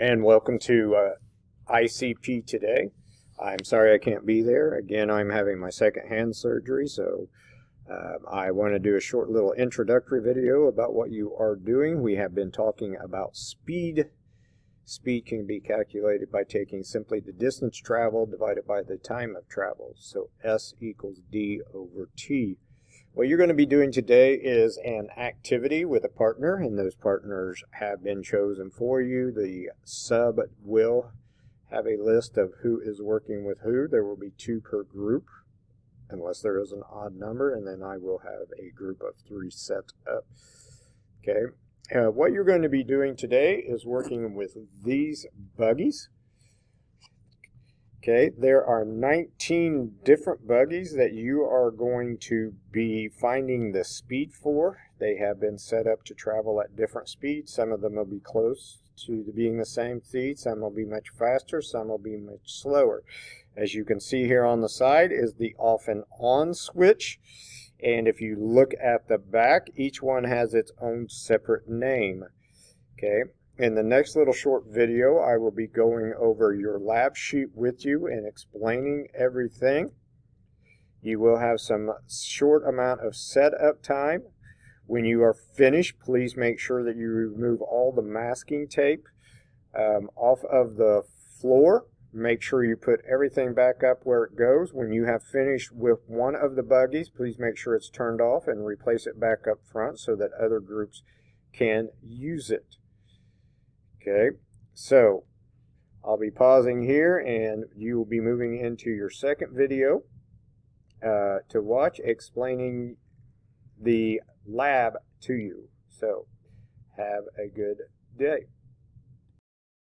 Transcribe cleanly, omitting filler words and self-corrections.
And welcome to ICP today. I'm sorry I can't be there. Again, I'm having my second hand surgery, so I want to do a short little introductory video about what you are doing. We have been talking about speed. Speed can be calculated by taking simply the distance traveled divided by the time of travel. So S equals D over T. What you're going to be doing today is an activity with a partner, and those partners have been chosen for you. The sub will have a list of who is working with who. There will be 2 per group, unless there is an odd number, and then I will have a group of 3 set up. Okay. What you're going to be doing today is working with these buggies. Okay, there are 19 different buggies that you are going to be finding the speed for. They have been set up to travel at different speeds. Some of them will be close to being the same speed. Some will be much faster. Some will be much slower. As you can see here on the side is the off and on switch. And if you look at the back, each one has its own separate name. Okay. In the next little short video, I will be going over your lab sheet with you and explaining everything. You will have some short amount of setup time. When you are finished, please make sure that you remove all the masking tape off of the floor. Make sure you put everything back up where it goes. When you have finished with one of the buggies, please make sure it's turned off and replace it back up front so that other groups can use it. Okay, so I'll be pausing here and you will be moving into your second video to watch explaining the lab to you. So have a good day.